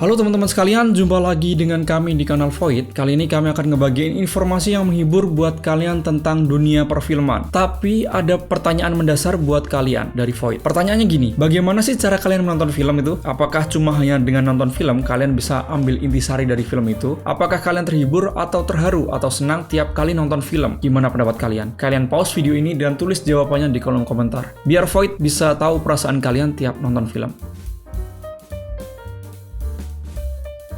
Halo teman-teman sekalian, jumpa lagi dengan kami di kanal Void. Kali ini kami akan ngebagiin informasi yang menghibur buat kalian tentang dunia perfilman. Tapi ada pertanyaan mendasar buat kalian dari Void. Pertanyaannya gini, bagaimana sih cara kalian menonton film itu? Apakah cuma hanya dengan nonton film kalian bisa ambil intisari dari film itu? Apakah kalian terhibur atau terharu atau senang tiap kali nonton film? Gimana pendapat kalian? Kalian pause video ini dan tulis jawabannya di kolom komentar. Biar Void bisa tahu perasaan kalian tiap nonton film.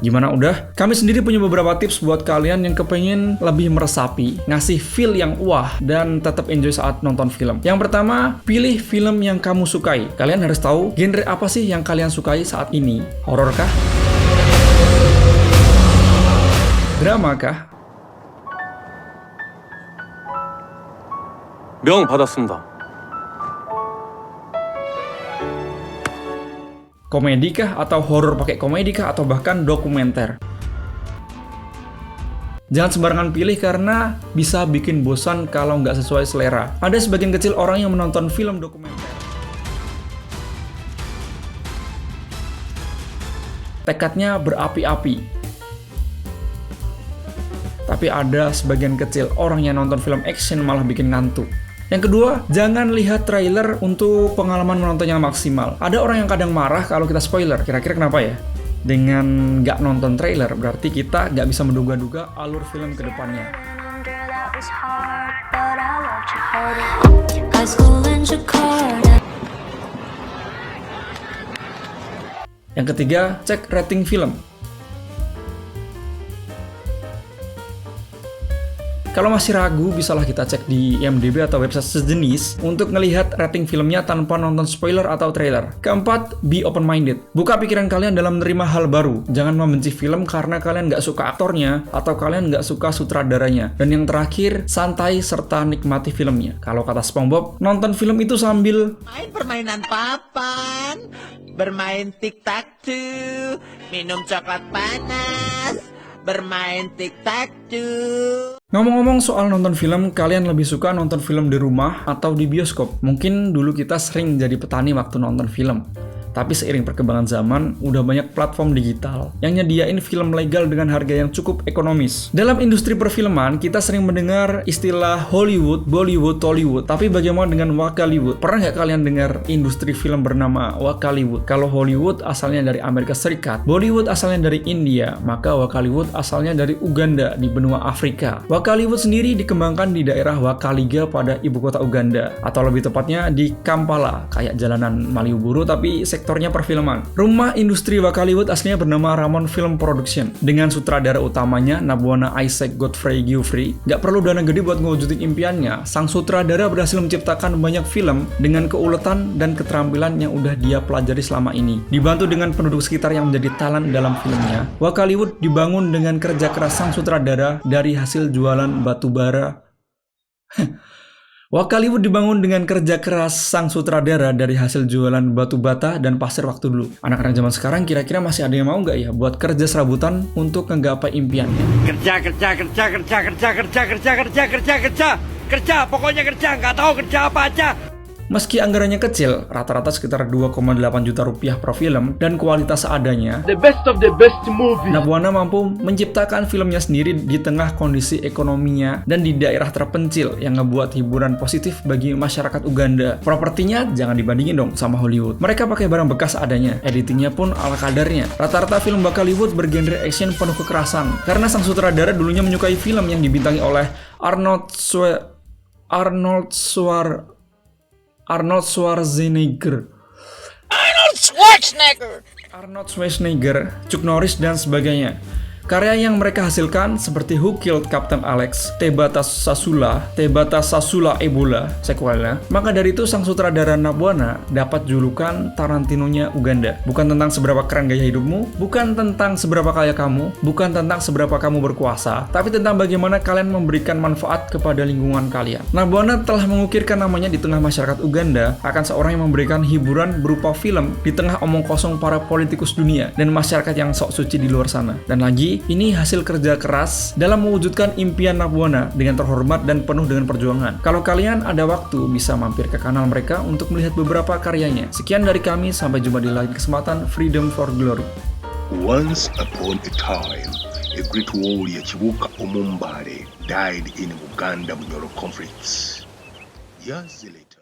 Gimana udah? Kami sendiri punya beberapa tips buat kalian yang kepengen lebih meresapi, ngasih feel yang wah, dan tetap enjoy saat nonton film. Yang pertama, pilih film yang kamu sukai. Kalian harus tahu genre apa sih yang kalian sukai saat ini. Horor kah? Drama kah? 명 받았습니다. Komedi kah? Atau horor pakai komedi kah? Atau bahkan dokumenter? Jangan sembarangan pilih karena bisa bikin bosan kalau nggak sesuai selera. Ada sebagian kecil orang yang menonton film dokumenter tekadnya berapi-api. Tapi ada sebagian kecil orang yang nonton film action malah bikin ngantuk. Yang kedua, jangan lihat trailer untuk pengalaman menonton yang maksimal. Ada orang yang kadang marah kalau kita spoiler. Kira-kira kenapa ya? Dengan nggak nonton trailer, berarti kita nggak bisa menduga-duga alur film ke depannya. Yang ketiga, cek rating film. Kalau masih ragu, bisalah kita cek di IMDb atau website sejenis untuk ngelihat rating filmnya tanpa nonton spoiler atau trailer. Keempat, be open-minded. Buka pikiran kalian dalam menerima hal baru. Jangan membenci film karena kalian nggak suka aktornya atau kalian nggak suka sutradaranya. Dan yang terakhir, santai serta nikmati filmnya. Kalau kata SpongeBob, nonton film itu sambil main permainan papan, bermain tic-tac-toe, minum coklat panas, bermain tic-tac-toe. Ngomong-ngomong soal nonton film, kalian lebih suka nonton film di rumah atau di bioskop? Mungkin dulu kita sering jadi petani waktu nonton film. Tapi seiring perkembangan zaman, udah banyak platform digital yang nyediain film legal dengan harga yang cukup ekonomis. Dalam industri perfilman, kita sering mendengar istilah Hollywood, Bollywood, Tollywood. Tapi bagaimana dengan Wakaliwood? Pernah nggak kalian dengar industri film bernama Wakaliwood? Kalau Hollywood asalnya dari Amerika Serikat, Bollywood asalnya dari India, maka Wakaliwood asalnya dari Uganda di benua Afrika. Wakaliwood sendiri dikembangkan di daerah Wakaliga pada ibu kota Uganda, atau lebih tepatnya di Kampala, kayak jalanan Malioboro tapi sektornya perfilman. Rumah industri Wakaliwood aslinya bernama Ramon Film Production dengan sutradara utamanya Nabwana Isaac Godfrey Giuffre. Gak perlu dana gede buat ngewujudin impiannya, sang sutradara berhasil menciptakan banyak film dengan keuletan dan keterampilan yang udah dia pelajari selama ini. Dibantu dengan penduduk sekitar yang menjadi talent dalam filmnya, Wakaliwood dibangun dengan kerja keras sang sutradara dari hasil jualan batu bara. Wakaliwood dibangun dengan kerja keras sang sutradara dari hasil jualan batu bata dan pasir waktu dulu. Anak-anak zaman sekarang kira-kira masih ada yang mau nggak ya buat kerja serabutan untuk menggapai impiannya? Kerja, pokoknya kerja, nggak tahu kerja apa aja. Meski anggarannya kecil, rata-rata sekitar 2,8 juta rupiah per film dan kualitas seadanya, The best of the best movie. Nabwana mampu menciptakan filmnya sendiri di tengah kondisi ekonominya dan di daerah terpencil yang ngebuat hiburan positif bagi masyarakat Uganda. Propertinya jangan dibandingin dong sama Hollywood. Mereka pakai barang bekas adanya, editingnya pun ala kadarnya. Rata-rata film Wakaliwood bergenre action penuh kekerasan karena sang sutradara dulunya menyukai film yang dibintangi oleh Arnold Schwarzenegger, Chuck Norris, dan sebagainya. Karya yang mereka hasilkan seperti Who Killed Captain Alex, Tebata Sasula Ebola, sequelnya. Maka dari itu sang sutradara Nabwana dapat julukan Tarantino-nya Uganda. Bukan tentang seberapa keren gaya hidupmu, bukan tentang seberapa kaya kamu, bukan tentang seberapa kamu berkuasa, tapi tentang bagaimana kalian memberikan manfaat kepada lingkungan kalian. Nabwana telah mengukirkan namanya di tengah masyarakat Uganda akan seorang yang memberikan hiburan berupa film di tengah omong kosong para politikus dunia dan masyarakat yang sok suci di luar sana. Dan lagi, ini hasil kerja keras dalam mewujudkan impian Nabwana dengan terhormat dan penuh dengan perjuangan. Kalau kalian ada waktu, bisa mampir ke kanal mereka untuk melihat beberapa karyanya. Sekian dari kami, sampai jumpa di lain kesempatan. Freedom for Glory. Once upon a time, a great warrior Chibuka Omumbale died in Buganda Bunyoro conflicts. Years later,